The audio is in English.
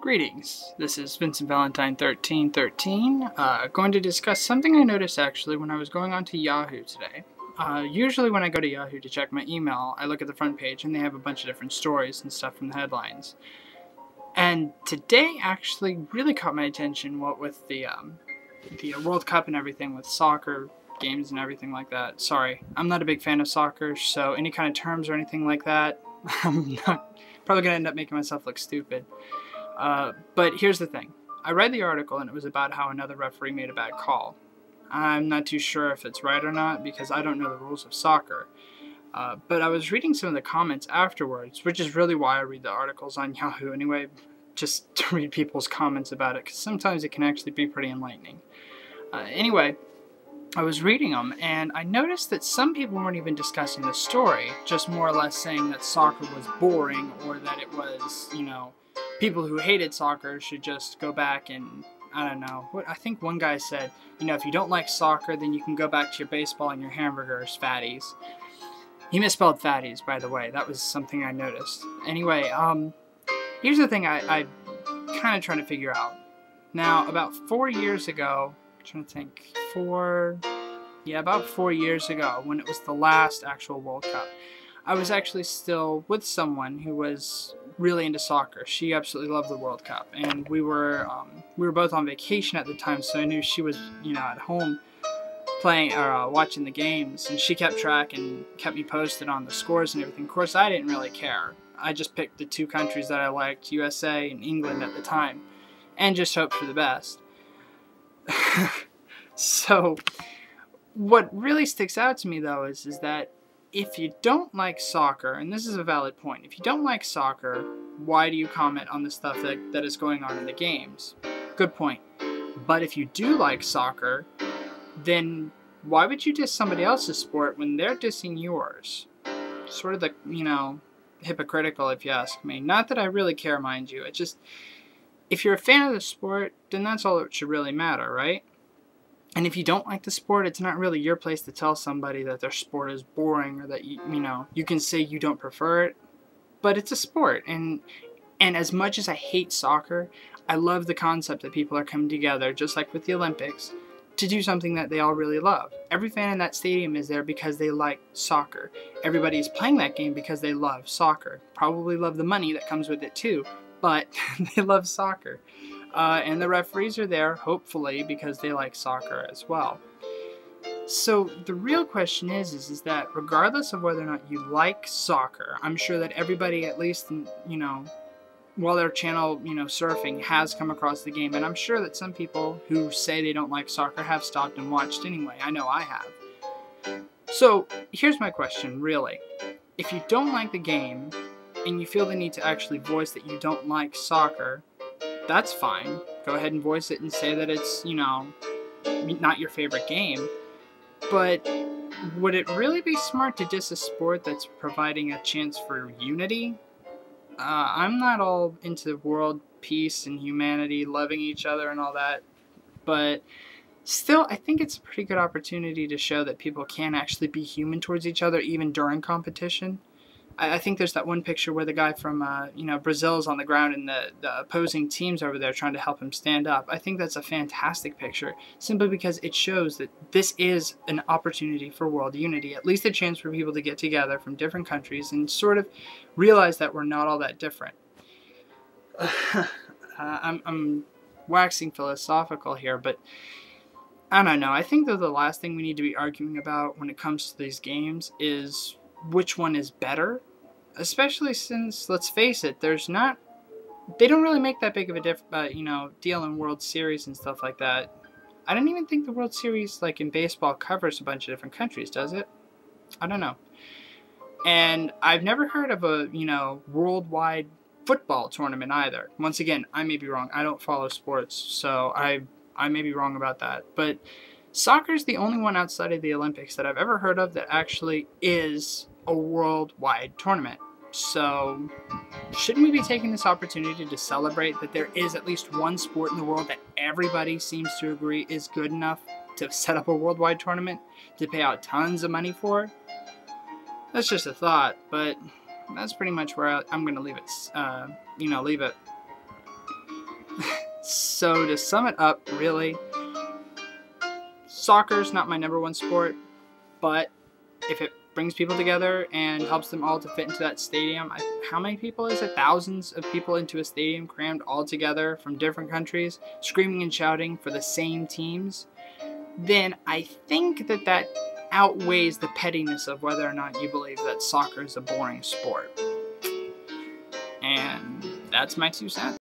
Greetings, this is Vincent Valentine 1313, going to discuss something I noticed actually when I was going onto Yahoo today. Usually when I go to Yahoo to check my email, I look at the front page and they have a bunch of different stories and stuff from the headlines. And today actually really caught my attention, what with the World Cup and everything, with soccer games and everything like that. Sorry, I'm not a big fan of soccer, so any kind of terms or anything like that, I'm not probably going to end up making myself look stupid. But here's the thing. I read the article and it was about how another referee made a bad call. I'm not too sure if it's right or not because I don't know the rules of soccer. But I was reading some of the comments afterwards, which is really why I read the articles on Yahoo anyway, just to read people's comments about it, because sometimes it can actually be pretty enlightening. Anyway, I was reading them and I noticed that some people weren't even discussing the story, just more or less saying that soccer was boring or that it was, people who hated soccer should just go back and, I don't know, I think one guy said, if you don't like soccer, then you can go back to your baseball and your hamburgers, fatties. He misspelled fatties, by the way. That was something I noticed. Anyway, here's the thing I kind of trying to figure out. Now, about 4 years ago, I'm trying to think, about 4 years ago, when it was the last actual World Cup, I was actually still with someone who was really into soccer. She absolutely loved the World Cup, and we were both on vacation at the time, so I knew she was, at home playing or watching the games, and she kept track and kept me posted on the scores and everything. Of course, I didn't really care. I just picked the two countries that I liked, USA and England at the time, and just hoped for the best. So, what really sticks out to me, though, is that if you don't like soccer, and this is a valid point, if you don't like soccer, why do you comment on the stuff that is going on in the games? Good point. But if you do like soccer, then why would you diss somebody else's sport when they're dissing yours? Sort of the, hypocritical if you ask me. Not that I really care, mind you. It's just, if you're a fan of the sport, then that's all that should really matter, right? And if you don't like the sport, it's not really your place to tell somebody that their sport is boring or that, you can say you don't prefer it. But it's a sport. And as much as I hate soccer, I love the concept that people are coming together, just like with the Olympics, to do something that they all really love. Every fan in that stadium is there because they like soccer. Everybody is playing that game because they love soccer. Probably love the money that comes with it too, but they love soccer. And the referees are there, hopefully, because they like soccer as well. So the real question is that regardless of whether or not you like soccer, I'm sure that everybody, at least, while their channel, surfing, has come across the game. And I'm sure that some people who say they don't like soccer have stopped and watched anyway. I know I have. So here's my question, really. If you don't like the game, and you feel the need to actually voice that you don't like soccer, that's fine. Go ahead and voice it and say that it's, not your favorite game. But would it really be smart to diss a sport that's providing a chance for unity? I'm not all into world peace and humanity, loving each other and all that. But still, I think it's a pretty good opportunity to show that people can actually be human towards each other, even during competition. I think there's that one picture where the guy from, Brazil's on the ground and the opposing teams over there trying to help him stand up. I think that's a fantastic picture, simply because it shows that this is an opportunity for world unity, at least a chance for people to get together from different countries and sort of realize that we're not all that different. I'm waxing philosophical here, but I don't know. I think that the last thing we need to be arguing about when it comes to these games is which one is better, especially since, let's face it, they don't really make that big of a deal in World Series and stuff like that. I don't even think the World Series, like in baseball, covers a bunch of different countries, does it? I don't know. And I've never heard of a, worldwide football tournament either. Once again, I may be wrong. I don't follow sports, so I may be wrong about that. But soccer is the only one outside of the Olympics that I've ever heard of that actually is a worldwide tournament. So shouldn't we be taking this opportunity to celebrate that there is at least one sport in the world that everybody seems to agree is good enough to set up a worldwide tournament, to pay out tons of money for? That's just a thought, but that's pretty much where I'm going to leave it. So to sum it up, really, soccer's not my number one sport, but if it brings people together and helps them all to fit into that stadium, how many people is it? Thousands of people into a stadium crammed all together from different countries, screaming and shouting for the same teams, then I think that outweighs the pettiness of whether or not you believe that soccer is a boring sport. And that's my 2 cents.